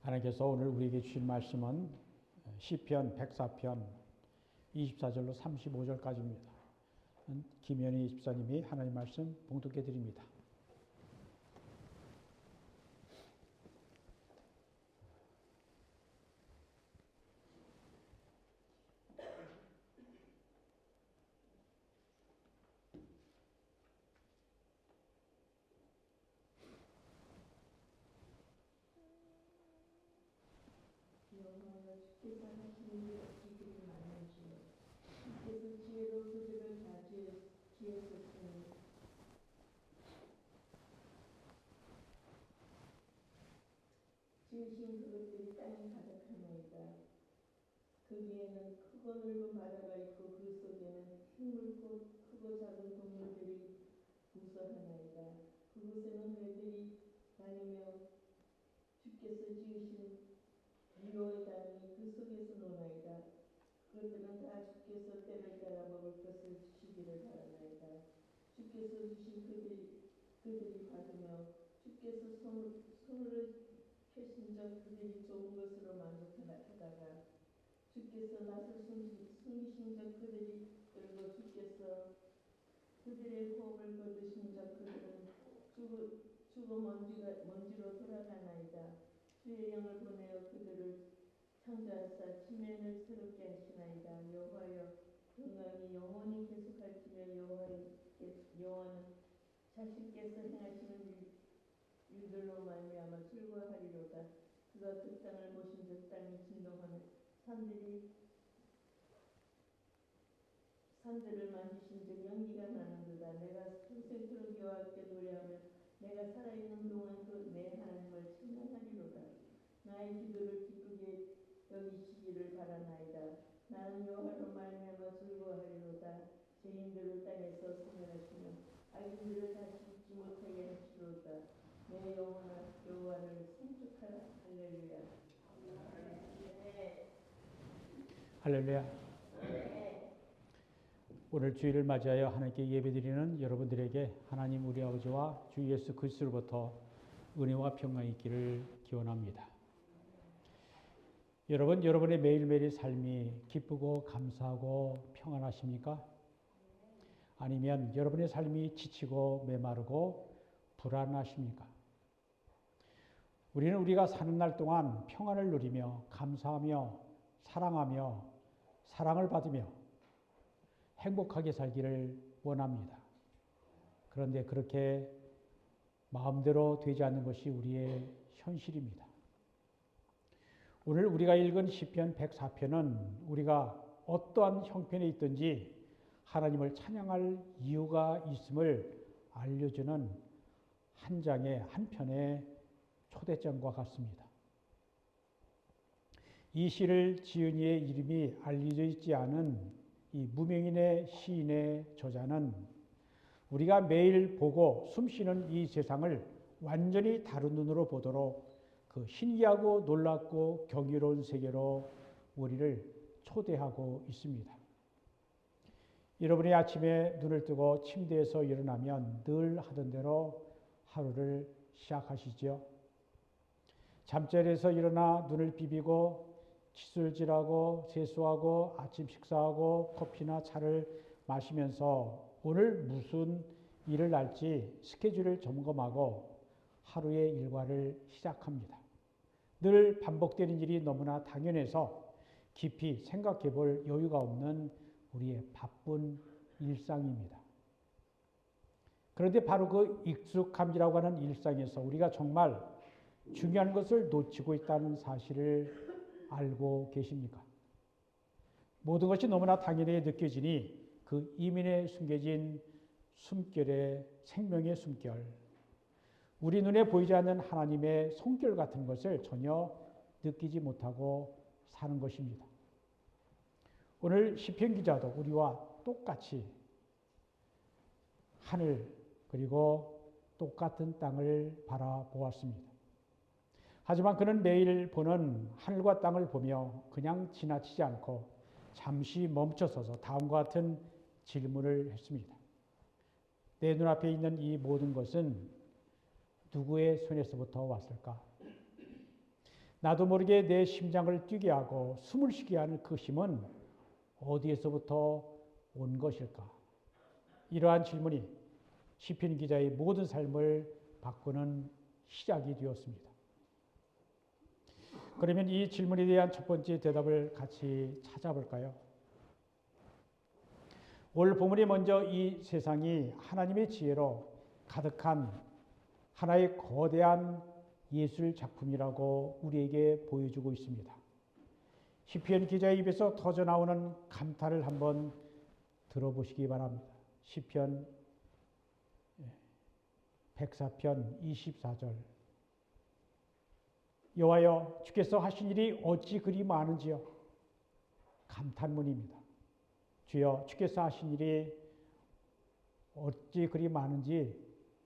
하나님께서 오늘 우리에게 주신 말씀은 시편 104편 24절로 35절까지입니다. 김현희 집사님이 하나님 말씀 봉독해 드립니다. 여호와여 주께서 하시는 일 없이 그를 만나시오. 주께서 지혜로 그들을 다 지으셨으니 지으신 그것들이 땅에 가득하나이다. 거기에는 크고 넓은 바다가 있고 그 속에는 생물꽃 크고 작은 동물들이 무서하나이다. 그곳에는 회들이 다니며 주께서 지으신 위로의 땅이 그 속에서 노나이다. 그것들은 다 주께서 때를 따라 먹을 것을 주시기를 바라나이다. 주께서 주신 그들이 받으며 주께서 손으로 펴신 적 그들이 좋은 것으로 만족하다가 주께서 낯을 숨기신 적 그들이 들고 주께서 그들의 호흡을 거두신 적 그들은 죽어 먼지로 돌아가나이다. 주의 영을 보내어 그들을 창조하사 지면을 새롭게 하시나이다. 여호와여 영광이 영원히 계속할지며 여호와는 자신께서 행하시는 일들로 말미암아 즐거워하리로다. 그가 그 땅을 보신즉 땅이 진동하며 산들을 만지신즉 연기가 나는도다. 내가 평생토록 여호와께 노래하며 내가 살아있는 동안 그 내 하나님을 찬양하리로다. 나의 기도를 기쁘게 여기시기를 바라나이다. 나는 여호와로 말미암아 즐거워하리로다. 죄인들을 땅에서 소멸하시며 악인들을 다시 잊지 못하게 하시리로다. 내 영혼아 여호와를 송축하라. 할렐루야. 네. 할렐루야. 네. 오늘 주일을 맞이하여 하나님께 예배드리는 여러분들에게 하나님 우리 아버지와 주 예수 그리스도로부터 은혜와 평강이 있기를 기원합니다. 여러분, 여러분의 매일매일의 삶이 기쁘고 감사하고 평안하십니까? 아니면 여러분의 삶이 지치고 메마르고 불안하십니까? 우리는 우리가 사는 날 동안 평안을 누리며 감사하며 사랑하며 사랑을 받으며 행복하게 살기를 원합니다. 그런데 그렇게 마음대로 되지 않는 것이 우리의 현실입니다. 오늘 우리가 읽은 시편 104편은 우리가 어떠한 형편에 있든지 하나님을 찬양할 이유가 있음을 알려주는 한 장의 한 편의 초대장과 같습니다. 이 시를 지은 이의 이름이 알려져 있지 않은 이 무명인의 시인의 저자는 우리가 매일 보고 숨쉬는 이 세상을 완전히 다른 눈으로 보도록 그 신기하고 놀랍고 경이로운 세계로 우리를 초대하고 있습니다. 여러분이 아침에 눈을 뜨고 침대에서 일어나면 늘 하던 대로 하루를 시작하시죠. 잠자리에서 일어나 눈을 비비고 칫솔질하고 세수하고 아침 식사하고 커피나 차를 마시면서 오늘 무슨 일을 할지 스케줄을 점검하고 하루의 일과를 시작합니다. 늘 반복되는 일이 너무나 당연해서 깊이 생각해 볼 여유가 없는 우리의 바쁜 일상입니다. 그런데 바로 그 익숙함이라고 하는 일상에서 우리가 정말 중요한 것을 놓치고 있다는 사실을 알고 계십니까? 모든 것이 너무나 당연하게 느껴지니 그 이민에 숨겨진 숨결의 생명의 숨결, 우리 눈에 보이지 않는 하나님의 손결 같은 것을 전혀 느끼지 못하고 사는 것입니다. 오늘 시편 기자도 우리와 똑같이 하늘 그리고 똑같은 땅을 바라보았습니다. 하지만 그는 매일 보는 하늘과 땅을 보며 그냥 지나치지 않고 잠시 멈춰서서 다음과 같은 질문을 했습니다. 내 눈앞에 있는 이 모든 것은 누구의 손에서부터 왔을까? 나도 모르게 내 심장을 뛰게 하고 숨을 쉬게 하는 그 힘은 어디에서부터 온 것일까? 이러한 질문이 시편 기자의 모든 삶을 바꾸는 시작이 되었습니다. 그러면 이 질문에 대한 첫 번째 대답을 같이 찾아볼까요? 오늘 본문에 먼저 이 세상이 하나님의 지혜로 가득한 하나의 거대한 예술 작품이라고 우리에게 보여주고 있습니다. 시편 기자의 입에서 터져나오는 감탄을 한번 들어보시기 바랍니다. 시편 104편 24절. 여호와여, 주께서 하신 일이 어찌 그리 많은지요. 감탄문입니다. 주여, 주께서 하신 일이 어찌 그리 많은지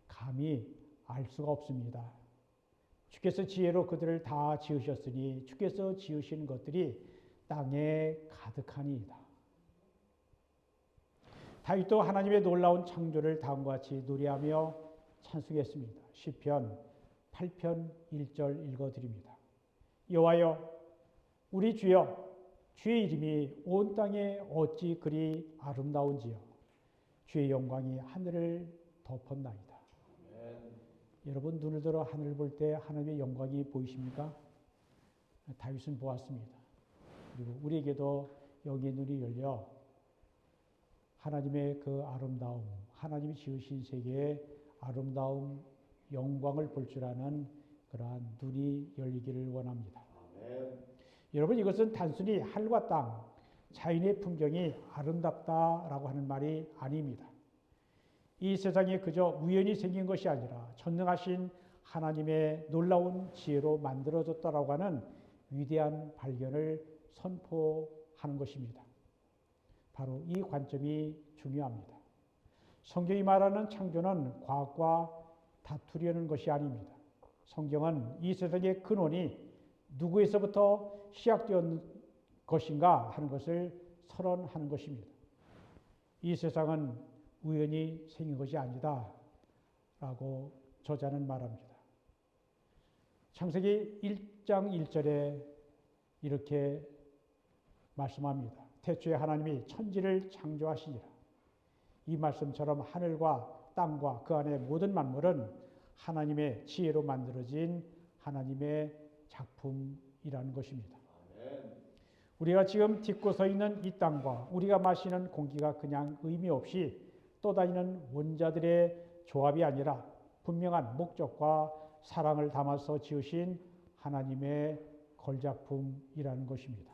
감히 알 수가 없습니다. 주께서 지혜로 그들을 다 지으셨으니 주께서 지으신 것들이 땅에 가득하니이다. 다윗도 하나님의 놀라운 창조를 다음과 같이 노래하며 찬송했습니다. 시편 8편 1절 읽어드립니다. 여호와여, 우리 주여, 주의 이름이 온 땅에 어찌 그리 아름다운지요. 주의 영광이 하늘을 덮었나이다. 여러분, 눈을 들어 하늘을 볼 때 하나님의 영광이 보이십니까? 다윗은 보았습니다. 그리고 우리에게도 여기에 눈이 열려 하나님의 그 아름다움, 하나님이 지으신 세계의 아름다움, 영광을 볼 줄 아는 그러한 눈이 열리기를 원합니다. 아멘. 여러분, 이것은 단순히 하늘과 땅, 자연의 풍경이 아름답다라고 하는 말이 아닙니다. 이 세상이 그저 우연히 생긴 것이 아니라 전능하신 하나님의 놀라운 지혜로 만들어졌다라고 하는 위대한 발견을 선포하는 것입니다. 바로 이 관점이 중요합니다. 성경이 말하는 창조는 과학과 다투려는 것이 아닙니다. 성경은 이 세상의 근원이 누구에서부터 시작된 것인가 하는 것을 선언하는 것입니다. 이 세상은 우연히 생긴 것이 아니다 라고 저자는 말합니다. 창세기 1장 1절에 이렇게 말씀합니다. 태초에 하나님이 천지를 창조하시니라. 이 말씀처럼 하늘과 땅과 그 안의 모든 만물은 하나님의 지혜로 만들어진 하나님의 작품이라는 것입니다. 우리가 지금 딛고 서 있는 이 땅과 우리가 마시는 공기가 그냥 의미 없이 떠다니는 원자들의 조합이 아니라 분명한 목적과 사랑을 담아서 지으신 하나님의 걸작품이라는 것입니다.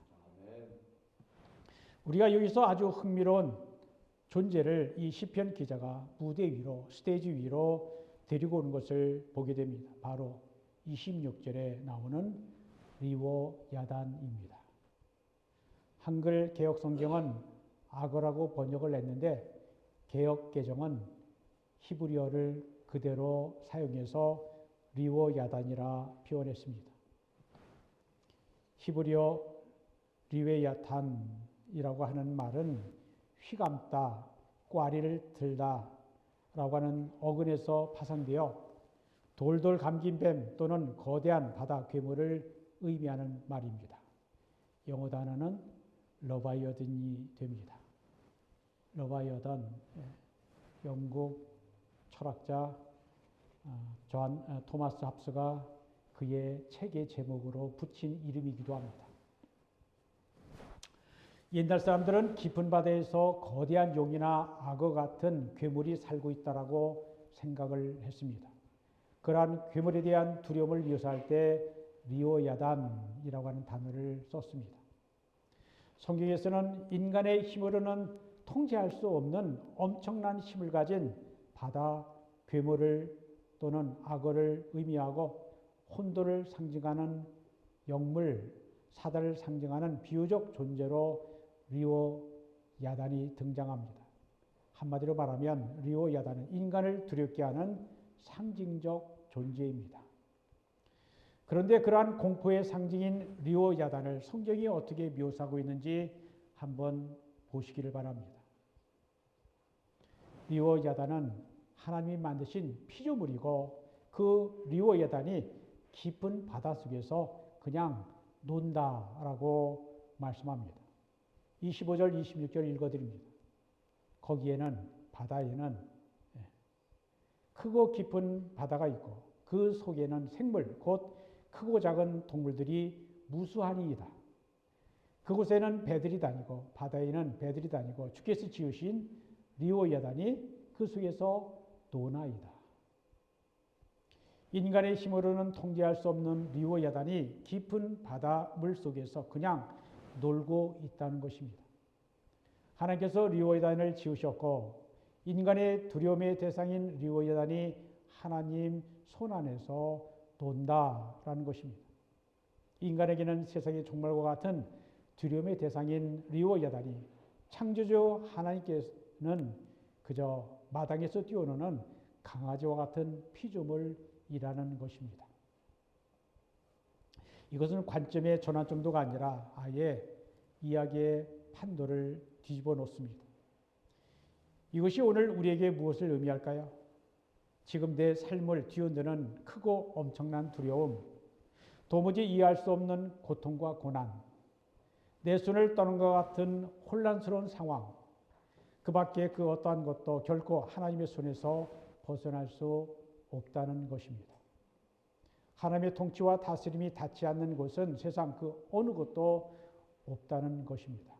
우리가 여기서 아주 흥미로운 존재를 이 시편 기자가 무대 위로, 스테이지 위로 데리고 오는 것을 보게 됩니다. 바로 26절에 나오는 리워야단입니다. 한글 개역 성경은 악어라고 번역을 했는데 개역 개정은 히브리어를 그대로 사용해서 리워야단이라 표현했습니다. 히브리어 리웨야탄이라고 하는 말은 휘감다, 꽈리를 들다 라고 하는 어근에서 파생되어 돌돌 감긴 뱀 또는 거대한 바다 괴물을 의미하는 말입니다. 영어 단어는 러바이어든이 됩니다. 러바이어든, 영국 철학자 토마스 합스가 그의 책의 제목으로 붙인 이름이기도 합니다. 옛날 사람들은 깊은 바다에서 거대한 용이나 악어 같은 괴물이 살고 있다라고 생각을 했습니다. 그러한 괴물에 대한 두려움을 묘사할 때 리오야단이라고 하는 단어를 썼습니다. 성경에서는 인간의 힘으로는 통제할 수 없는 엄청난 힘을 가진 바다 괴물을 또는 악어를 의미하고 혼돈을 상징하는 영물, 사단을 상징하는 비유적 존재로 리오야단이 등장합니다. 한마디로 말하면 리오야단은 인간을 두렵게 하는 상징적 존재입니다. 그런데 그러한 공포의 상징인 리오야단을 성경이 어떻게 묘사하고 있는지 한번 보시기를 바랍니다. 리오야단은 하나님이 만드신 피조물이고 그 리오야단이 깊은 바다 속에서 그냥 논다라고 말씀합니다. 25절, 26절 읽어드립니다. 거기에는 바다에는 크고 깊은 바다가 있고 그 속에는 생물, 곧 크고 작은 동물들이 무수하니이다. 그곳에는 배들이 다니고 바다에는 배들이 다니고 주께서 지으신 리오야단이 그 속에서 노나이다. 인간의 힘으로는 통제할 수 없는 리오야단이 깊은 바다 물 속에서 그냥 놀고 있다는 것입니다. 하나님께서 리오야단을 지으셨고 인간의 두려움의 대상인 리오야단이 하나님 손 안에서 논다라는 것입니다. 인간에게는 세상의 종말과 같은 두려움의 대상인 리오야단이 창조주 하나님께서는 그저 마당에서 뛰어노는 강아지와 같은 피조물이라는 것입니다. 이것은 관점의 전환 정도가 아니라 아예 이야기의 판도를 뒤집어 놓습니다. 이것이 오늘 우리에게 무엇을 의미할까요? 지금 내 삶을 뒤흔드는 크고 엄청난 두려움, 도무지 이해할 수 없는 고통과 고난, 내 손을 떠는 것 같은 혼란스러운 상황, 그 밖에 그 어떠한 것도 결코 하나님의 손에서 벗어날 수 없다는 것입니다. 하나님의 통치와 다스림이 닿지 않는 곳은 세상 그 어느 것도 없다는 것입니다.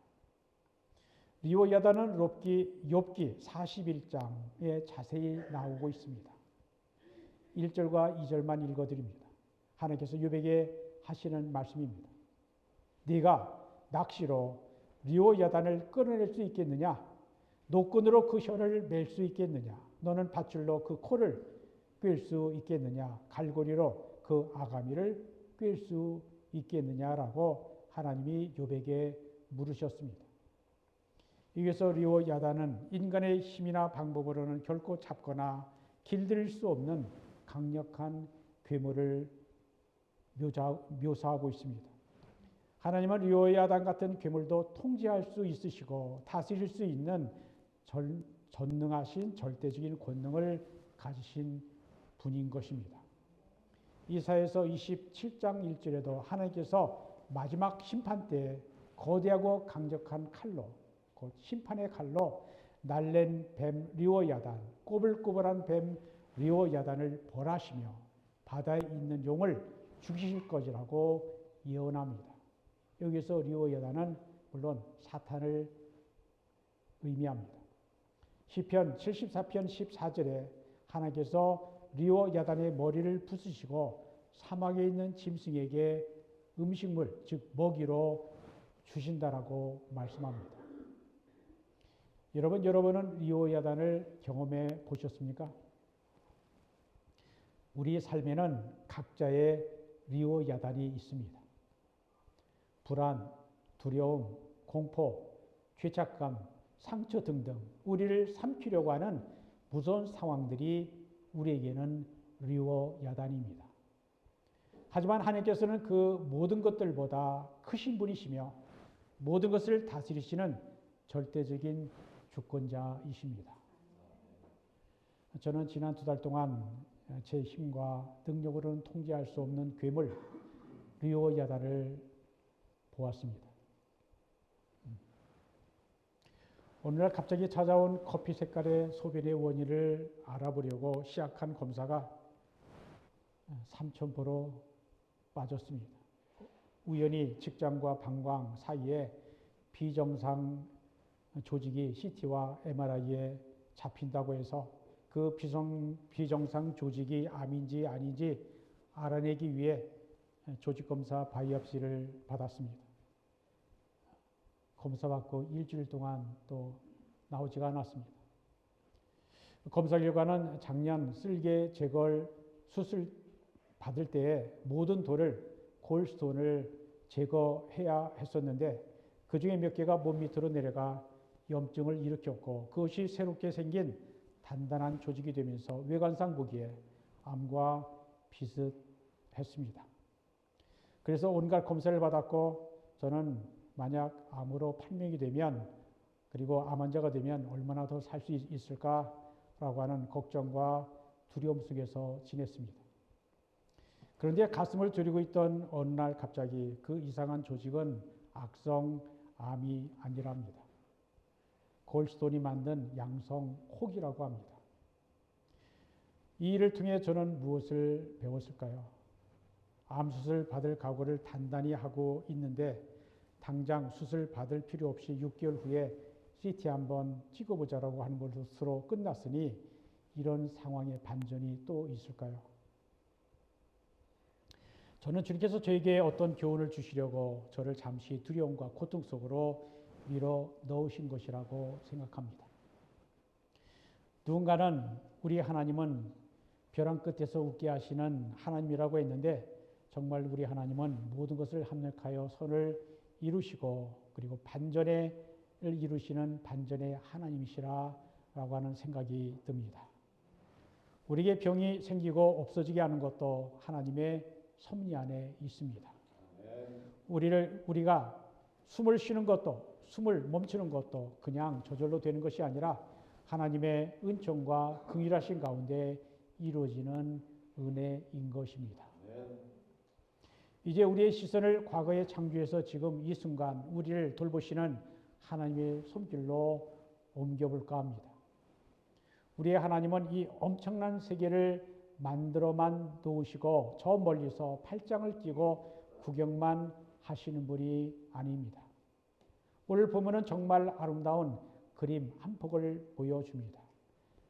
리오야단은 욥기 41장에 자세히 나오고 있습니다. 1절과 2절만 읽어드립니다. 하나님께서 욥에게 하시는 말씀입니다. 네가 낚시로 리오야단을 끌어낼 수 있겠느냐? 노끈으로 그 혀를 맬 수 있겠느냐? 너는 밧줄로 그 코를 꿰을 수 있겠느냐? 갈고리로 그 아가미를 꿰을 수 있겠느냐라고 하나님이 욥에게 물으셨습니다. 여기서 리오야단은 인간의 힘이나 방법으로는 결코 잡거나 길들일 수 없는 강력한 괴물을 묘사하고 있습니다. 하나님은 리오야단 같은 괴물도 통제할 수 있으시고 다스릴 수 있는 전능하신 절대적인 권능을 가지신 분인 것입니다. 이사야서 27장 1절에도 하나님께서 마지막 심판 때 거대하고 강력한 칼로, 곧 심판의 칼로 날랜 뱀 리오야단, 꼬불꼬불한 뱀 리오야단을 벌하시며 바다에 있는 용을 죽이실 것이라고 예언합니다. 여기서 리오야단은 물론 사탄을 의미합니다. 시편 74편 14절에 하나님께서 리오야단의 머리를 부수시고 사막에 있는 짐승에게 음식물, 즉 먹이로 주신다라고 말씀합니다. 여러분은 리오야단을 경험해 보셨습니까? 우리 삶에는 각자의 리오야단이 있습니다. 불안, 두려움, 공포, 죄책감, 상처 등등 우리를 삼키려고 하는 무서운 상황들이 우리에게는 리오야단입니다. 하지만 하나님께서는 그 모든 것들보다 크신 분이시며 모든 것을 다스리시는 절대적인 주권자이십니다. 저는 지난 2달 동안 제 힘과 능력으로는 통제할 수 없는 괴물 리오야단을 보았습니다. 오늘날 갑자기 찾아온 커피 색깔의 소변의 원인을 알아보려고 시작한 검사가 삼천포로 빠졌습니다. 우연히 직장과 방광 사이에 비정상 조직이 CT와 MRI에 잡힌다고 해서 그 비정상 조직이 암인지 아닌지 알아내기 위해 조직검사 바이옵시를 받았습니다. 검사받고 일주일 동안 또 나오지가 않았습니다. 검사 결과는 작년 쓸개 제거 수술 받을 때에 모든 골스톤을 제거해야 했었는데 그 중에 몇 개가 몸 밑으로 내려가 염증을 일으켰고 그것이 새롭게 생긴 단단한 조직이 되면서 외관상 보기에 암과 비슷했습니다. 그래서 온갖 검사를 받았고 저는 만약 암으로 판명이 되면 그리고 암 환자가 되면 얼마나 더 살 수 있을까라고 하는 걱정과 두려움 속에서 지냈습니다. 그런데 가슴을 졸이고 있던 어느 날 갑자기 그 이상한 조직은 악성암이 아니랍니다. 골스톤이 만든 양성 혹이라고 합니다. 이 일을 통해 저는 무엇을 배웠을까요? 암 수술 받을 각오를 단단히 하고 있는데 당장 수술 받을 필요 없이 6개월 후에 CT 한번 찍어보자라고 하는 것으로 끝났으니 이런 상황의 반전이 또 있을까요? 저는 주님께서 저에게 어떤 교훈을 주시려고 저를 잠시 두려움과 고통 속으로 밀어 넣으신 것이라고 생각합니다. 누군가는 우리 하나님은 벼랑 끝에서 웃게 하시는 하나님이라고 했는데 정말 우리 하나님은 모든 것을 합력하여 선을 이루시고 그리고 반전을 이루시는 반전의 하나님이시라고 하는 생각이 듭니다. 우리에게 병이 생기고 없어지게 하는 것도 하나님의 섭리 안에 있습니다. 우리가 숨을 쉬는 것도 숨을 멈추는 것도 그냥 저절로 되는 것이 아니라 하나님의 은총과 긍휼하신 가운데 이루어지는 은혜인 것입니다. 이제 우리의 시선을 과거의 창조에서 지금 이 순간 우리를 돌보시는 하나님의 손길로 옮겨볼까 합니다. 우리의 하나님은 이 엄청난 세계를 만들어만 놓으시고 저 멀리서 팔짱을 끼고 구경만 하시는 분이 아닙니다. 오늘 보면은 정말 아름다운 그림 한 폭을 보여줍니다.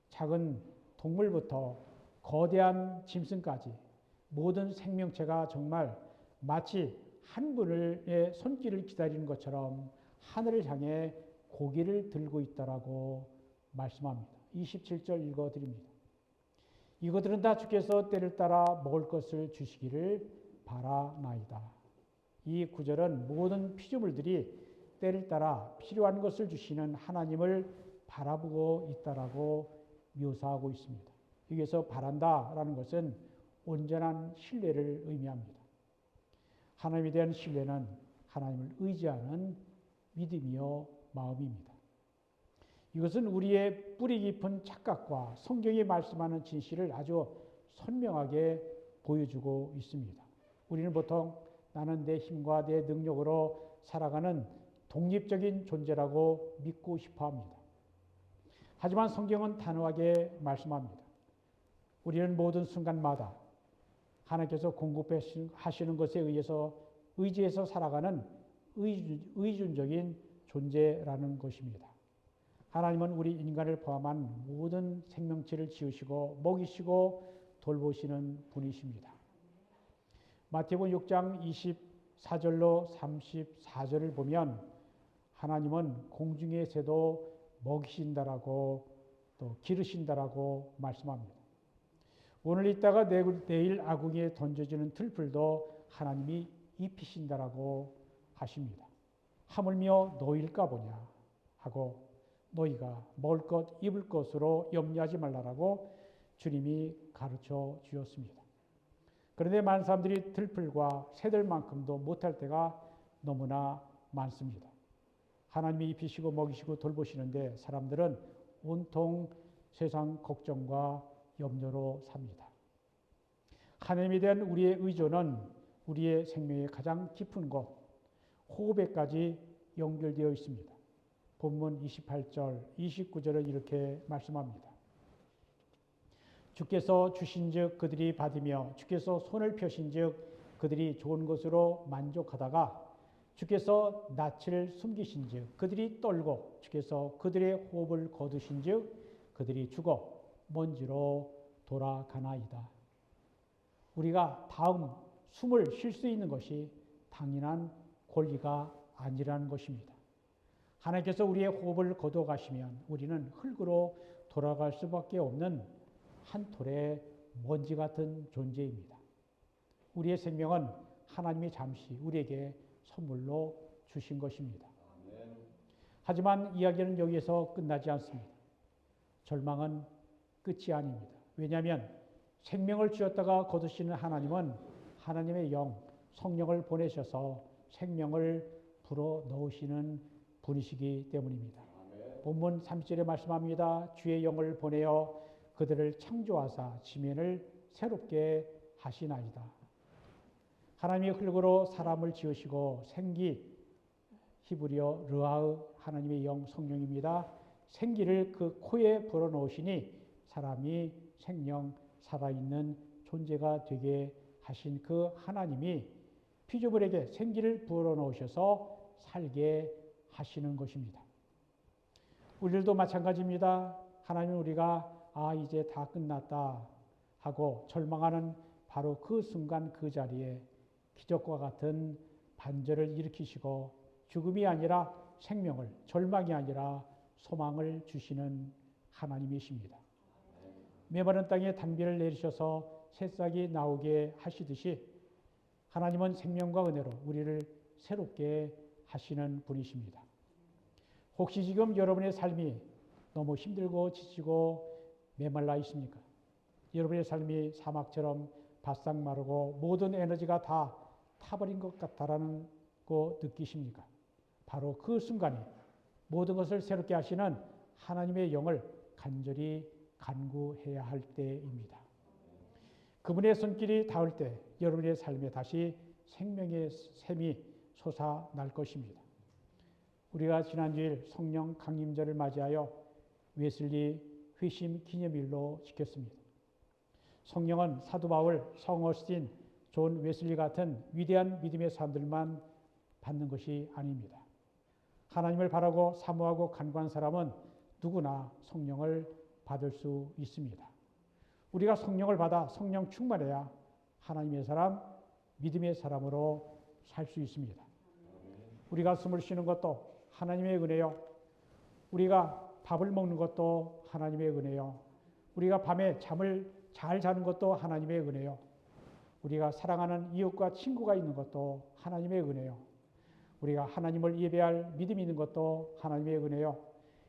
작은 동물부터 거대한 짐승까지 모든 생명체가 정말 마치 한 분의 손길을 기다리는 것처럼 하늘을 향해 고개를 들고 있다라고 말씀합니다. 27절 읽어드립니다. 이것들은 다 주께서 때를 따라 먹을 것을 주시기를 바라나이다. 이 구절은 모든 피조물들이 때를 따라 필요한 것을 주시는 하나님을 바라보고 있다라고 묘사하고 있습니다. 여기서 바란다라는 것은 온전한 신뢰를 의미합니다. 하나님에 대한 신뢰는 하나님을 의지하는 믿음이요 마음입니다. 이것은 우리의 뿌리 깊은 착각과 성경이 말씀하는 진실을 아주 선명하게 보여주고 있습니다. 우리는 보통 나는 내 힘과 내 능력으로 살아가는 독립적인 존재라고 믿고 싶어 합니다. 하지만 성경은 단호하게 말씀합니다. 우리는 모든 순간마다 하나님께서 공급하시는 것에 의해서 의지해서 살아가는 의존적인 존재라는 것입니다. 하나님은 우리 인간을 포함한 모든 생명체를 지으시고 먹이시고 돌보시는 분이십니다. 마태복음 6장 24절로 34절을 보면 하나님은 공중의 새도 먹이신다라고 또 기르신다라고 말씀합니다. 오늘 있다가 내일 아궁이에 던져지는 들풀도 하나님이 입히신다라고 하십니다. 하물며 너희일까 보냐 하고 너희가 먹을 것 입을 것으로 염려하지 말라라고 주님이 가르쳐 주셨습니다. 그런데 많은 사람들이 들풀과 새들만큼도 못할 때가 너무나 많습니다. 하나님이 입히시고 먹이시고 돌보시는데 사람들은 온통 세상 걱정과 염려로 삽니다. 하나님에 대한 우리의 의존은 우리의 생명의 가장 깊은 곳, 호흡에까지 연결되어 있습니다. 본문 28절, 29절을 이렇게 말씀합니다. 주께서 주신즉 그들이 받으며 주께서 손을 펴신즉 그들이 좋은 것으로 만족하다가 주께서 낯을 숨기신즉 그들이 떨고 주께서 그들의 호흡을 거두신즉 그들이 죽어 먼지로 돌아가나이다. 우리가 다음 숨을 쉴 수 있는 것이 당연한 권리가 아니라는 것입니다. 하나님께서 우리의 호흡을 거둬 가시면 우리는 흙으로 돌아갈 수밖에 없는 한 톨의 먼지 같은 존재입니다. 우리의 생명은 하나님이 잠시 우리에게 선물로 주신 것입니다. 하지만 이야기는 여기에서 끝나지 않습니다. 절망은 끝이 아닙니다. 왜냐하면 생명을 주었다가 거두시는 하나님은 하나님의 영, 성령을 보내셔서 생명을 불어 넣으시는 분이시기 때문입니다. 본문 30절에 말씀합니다. 주의 영을 보내어 그들을 창조하사 지면을 새롭게 하시나이다. 하나님이 흙으로 사람을 지으시고 생기, 히브리어 르아흐 하나님의 영 성령입니다. 생기를 그 코에 불어넣으시니 사람이 생명 살아있는 존재가 되게 하신 그 하나님이 피조물에게 생기를 불어넣으셔서 살게 하시는 것입니다. 우리들도 마찬가지입니다. 하나님은 우리가 이제 다 끝났다 하고 절망하는 바로 그 순간 그 자리에 기적과 같은 반전을 일으키시고 죽음이 아니라 생명을, 절망이 아니라 소망을 주시는 하나님이십니다. 메마른 땅에 단비를 내리셔서 새싹이 나오게 하시듯이 하나님은 생명과 은혜로 우리를 새롭게 하시는 분이십니다. 혹시 지금 여러분의 삶이 너무 힘들고 지치고 메말라 있습니까? 여러분의 삶이 사막처럼 바싹 마르고 모든 에너지가 다 타버린 것 같다라는 거 느끼십니까? 바로 그 순간에 모든 것을 새롭게 하시는 하나님의 영을 간절히 간구해야 할 때입니다. 그분의 손길이 닿을 때 여러분의 삶에 다시 생명의 샘이 솟아날 것입니다. 우리가 지난주일 성령 강림절을 맞이하여 웨슬리 회심 기념일로 지켰습니다. 성령은 사도 바울, 성 어스틴, 존 웨슬리 같은 위대한 믿음의 사람들만 받는 것이 아닙니다. 하나님을 바라고 사모하고 간구한 사람은 누구나 성령을 받을 수 있습니다. 우리가 성령을 받아 성령 충만해야 하나님의 사람, 믿음의 사람으로 살 수 있습니다. 우리가 숨을 쉬는 것도 하나님의 은혜요. 우리가 밥을 먹는 것도 하나님의 은혜요. 우리가 밤에 잠을 잘 자는 것도 하나님의 은혜요. 우리가 사랑하는 이웃과 친구가 있는 것도 하나님의 은혜요. 우리가 하나님을 예배할 믿음이 있는 것도 하나님의 은혜요.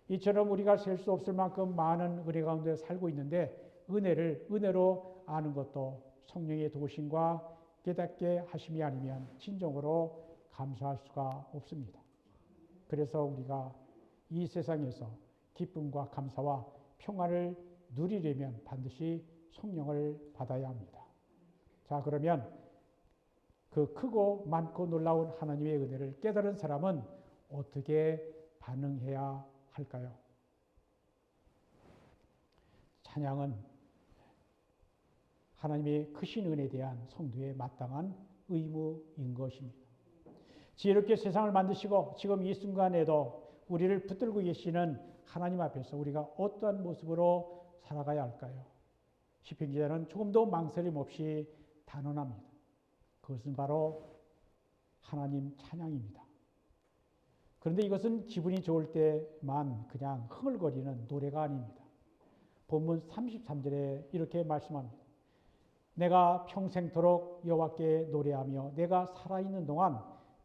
이처럼 우리가 셀 수 없을 만큼 많은 은혜 가운데 살고 있는데 은혜를 은혜로 아는 것도 성령의 도우심과 깨닫게 하심이 아니면 진정으로 감사할 수가 없습니다. 그래서 우리가 이 세상에서 기쁨과 감사와 평안을 누리려면 반드시 성령을 받아야 합니다. 자, 그러면 그 크고 많고 놀라운 하나님의 은혜를 깨달은 사람은 어떻게 반응해야 할까요? 찬양은 하나님의 크신 은혜에 대한 성도의 마땅한 의무인 것입니다. 지혜롭게 세상을 만드시고 지금 이 순간에도 우리를 붙들고 계시는 하나님 앞에서 우리가 어떠한 모습으로 살아가야 할까요? 시편 기자는 조금도 망설임 없이 단언합니다. 그것은 바로 하나님 찬양입니다. 그런데 이것은 기분이 좋을 때만 그냥 흥얼거리는 노래가 아닙니다. 본문 33절에 이렇게 말씀합니다. 내가 평생토록 여호와께 노래하며 내가 살아있는 동안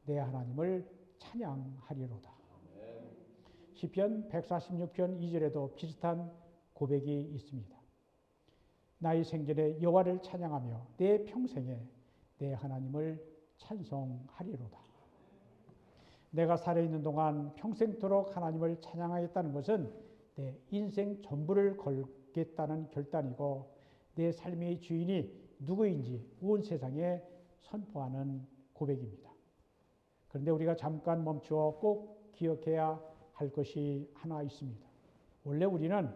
내 하나님을 찬양하리로다. 시편 146편 2절에도 비슷한 고백이 있습니다. 나의 생전에 여호와를 찬양하며 내 평생에 내 하나님을 찬송하리로다. 내가 살아있는 동안 평생토록 하나님을 찬양하겠다는 것은 내 인생 전부를 걸겠다는 결단이고 내 삶의 주인이 누구인지 온 세상에 선포하는 고백입니다. 그런데 우리가 잠깐 멈추어 꼭 기억해야 할 것이 하나 있습니다. 원래 우리는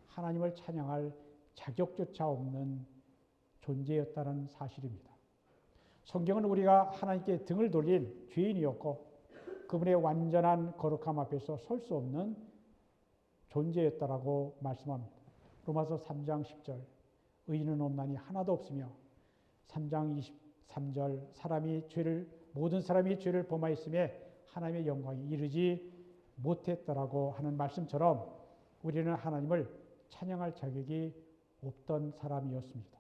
하나님을 찬양할 자격조차 없는 존재였다는 사실입니다. 성경은 우리가 하나님께 등을 돌린 죄인이었고 그분의 완전한 거룩함 앞에서 설 수 없는 존재였다라고 말씀합니다. 로마서 3장 10절 의인은 없나니 하나도 없으며 3장 23절 모든 사람이 죄를 범하였음에 하나님의 영광이 이르지 못했더라고 하는 말씀처럼 우리는 하나님을 찬양할 자격이 없던 사람이었습니다.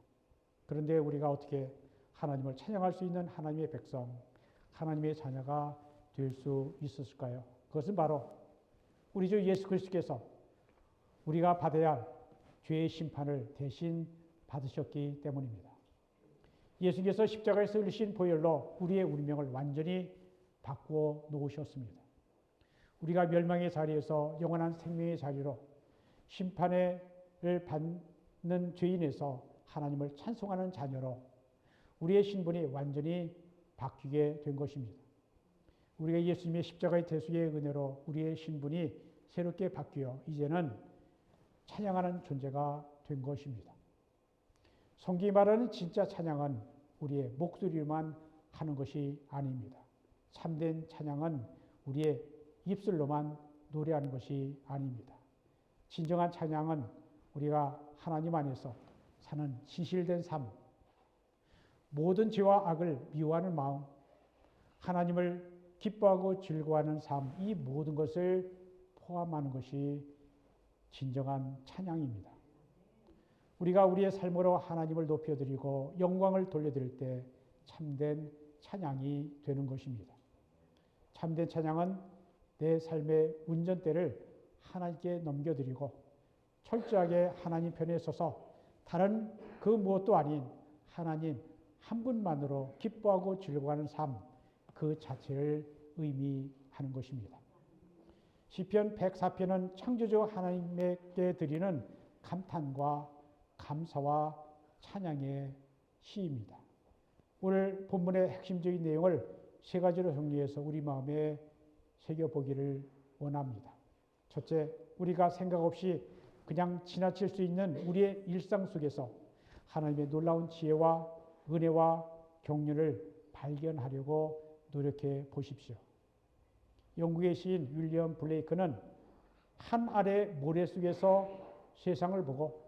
그런데 우리가 어떻게 하나님을 찬양할 수 있는 하나님의 백성, 하나님의 자녀가 될 수 있었을까요? 그것은 바로 우리 주 예수 그리스도께서 우리가 받아야 할 죄의 심판을 대신 받으셨기 때문입니다. 예수께서 십자가에서 흘리신 보혈로 우리의 운명을 완전히 바꾸어 놓으셨습니다. 우리가 멸망의 자리에서 영원한 생명의 자리로 심판을 받는 죄인에서 하나님을 찬송하는 자녀로 우리의 신분이 완전히 바뀌게 된 것입니다. 우리가 예수님의 십자가의 대속의 은혜로 우리의 신분이 새롭게 바뀌어 이제는 찬양하는 존재가 된 것입니다. 성경이 말하는 진짜 찬양은 우리의 목소리로만 하는 것이 아닙니다. 참된 찬양은 우리의 입술로만 노래하는 것이 아닙니다. 진정한 찬양은 우리가 하나님 안에서 사는 진실된 삶, 모든 죄와 악을 미워하는 마음, 하나님을 기뻐하고 즐거워하는 삶, 이 모든 것을 포함하는 것이 진정한 찬양입니다. 우리가 우리의 삶으로 하나님을 높여드리고 영광을 돌려드릴 때 참된 찬양이 되는 것입니다. 참된 찬양은 내 삶의 운전대를 하나님께 넘겨드리고 철저하게 하나님 편에 서서 다른 그 무엇도 아닌 하나님 한 분만으로 기뻐하고 즐거워하는 삶, 그 자체를 의미하는 것입니다. 시편 104편은 창조주 하나님께 드리는 감탄과 감사와 찬양의 시입니다. 오늘 본문의 핵심적인 내용을 세 가지로 정리해서 우리 마음에 새겨보기를 원합니다. 첫째, 우리가 생각 없이 그냥 지나칠 수 있는 우리의 일상 속에서 하나님의 놀라운 지혜와 은혜와 경륜을 발견하려고 노력해 보십시오. 영국의 시인 윌리엄 블레이크는 한 알의 모래 속에서 세상을 보고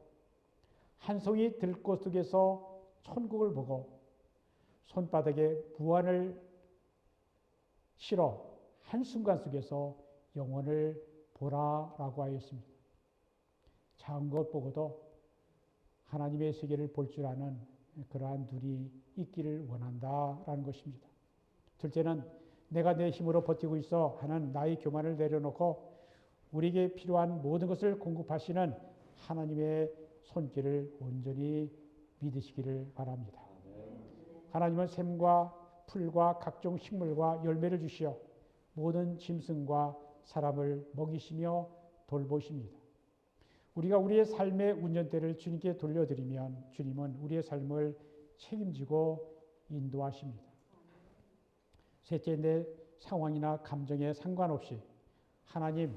한 송이 들꽃 속에서 천국을 보고 손바닥에 무한을 실어 한순간 속에서 영혼을 보라라고 하였습니다. 작은 것 보고도 하나님의 세계를 볼 줄 아는 그러한 눈이 있기를 원한다라는 것입니다. 둘째는 내가 내 힘으로 버티고 있어 하는 나의 교만을 내려놓고 우리에게 필요한 모든 것을 공급하시는 하나님의 손길을 온전히 믿으시기를 바랍니다. 하나님은 샘과 풀과 각종 식물과 열매를 주시어 모든 짐승과 사람을 먹이시며 돌보십니다. 우리가 우리의 삶의 운전대를 주님께 돌려드리면 주님은 우리의 삶을 책임지고 인도하십니다. 셋째, 내 상황이나 감정에 상관없이 하나님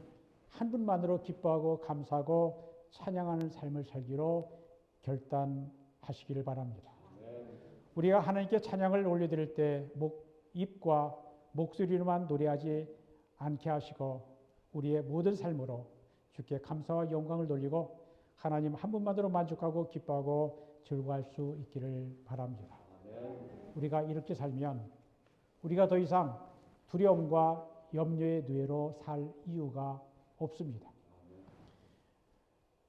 한 분만으로 기뻐하고 감사하고 찬양하는 삶을 살기로 결단하시기를 바랍니다. 우리가 하나님께 찬양을 올려드릴 때 입과 목소리로만 노래하지 않게 하시고 우리의 모든 삶으로 주께 감사와 영광을 돌리고 하나님 한 분만으로 만족하고 기뻐하고 즐거워할 수 있기를 바랍니다. 우리가 이렇게 살면 우리가 더 이상 두려움과 염려의 노예로 살 이유가 없습니다.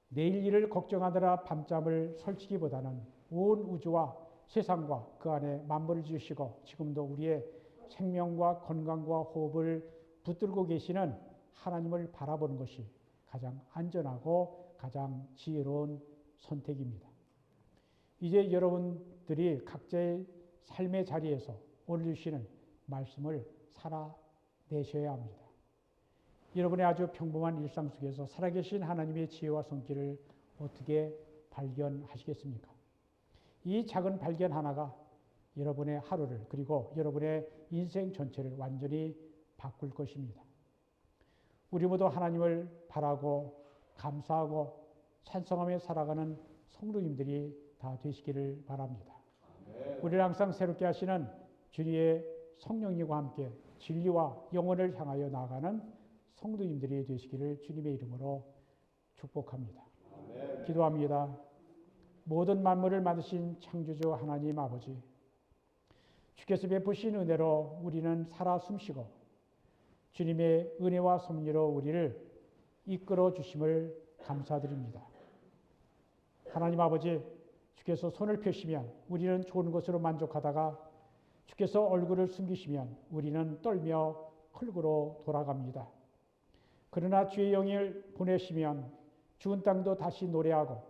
내일 일을 걱정하느라 밤잠을 설치기보다는 온 우주와 세상과 그 안에 만물을 지으시고 지금도 우리의 생명과 건강과 호흡을 붙들고 계시는 하나님을 바라보는 것이 가장 안전하고 가장 지혜로운 선택입니다. 이제 여러분들이 각자의 삶의 자리에서 오늘 주시는 말씀을 살아내셔야 합니다. 여러분의 아주 평범한 일상 속에서 살아계신 하나님의 지혜와 손길을 어떻게 발견하시겠습니까? 이 작은 발견 하나가 여러분의 하루를 그리고 여러분의 인생 전체를 완전히 바꿀 것입니다. 우리 모두 하나님을 바라고 감사하고 찬송하며 살아가는 성도님들이 다 되시기를 바랍니다. 우리를 항상 새롭게 하시는 주님의 성령님과 함께 진리와 영혼을 향하여 나아가는 성도님들이 되시기를 주님의 이름으로 축복합니다. 기도합니다. 모든 만물을 만드신 창조주 하나님 아버지, 주께서 베푸신 은혜로 우리는 살아 숨쉬고 주님의 은혜와 섭리로 우리를 이끌어 주심을 감사드립니다. 하나님 아버지, 주께서 손을 펴시면 우리는 좋은 것으로 만족하다가 주께서 얼굴을 숨기시면 우리는 떨며 흙으로 돌아갑니다. 그러나 주의 영을 보내시면 죽은 땅도 다시 노래하고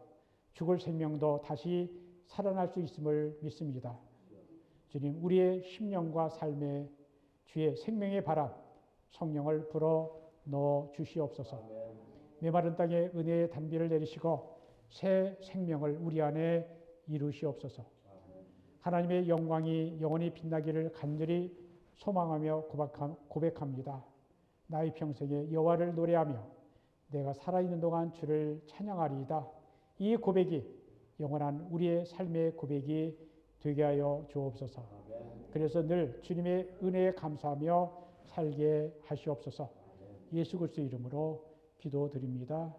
죽을 생명도 다시 살아날 수 있음을 믿습니다. 주님, 우리의 심령과 삶에 주의 생명의 바람, 성령을 불어 넣어 주시옵소서. 메마른 땅에 은혜의 단비를 내리시고 새 생명을 우리 안에 이루시옵소서. 하나님의 영광이 영원히 빛나기를 간절히 소망하며 고백합니다. 나의 평생에 여호와를 노래하며 내가 살아있는 동안 주를 찬양하리이다. 이 고백이 영원한 우리의 삶의 고백이 되게 하여 주옵소서. 그래서 늘 주님의 은혜에 감사하며 살게 하시옵소서. 예수 그리스도 이름으로 기도드립니다.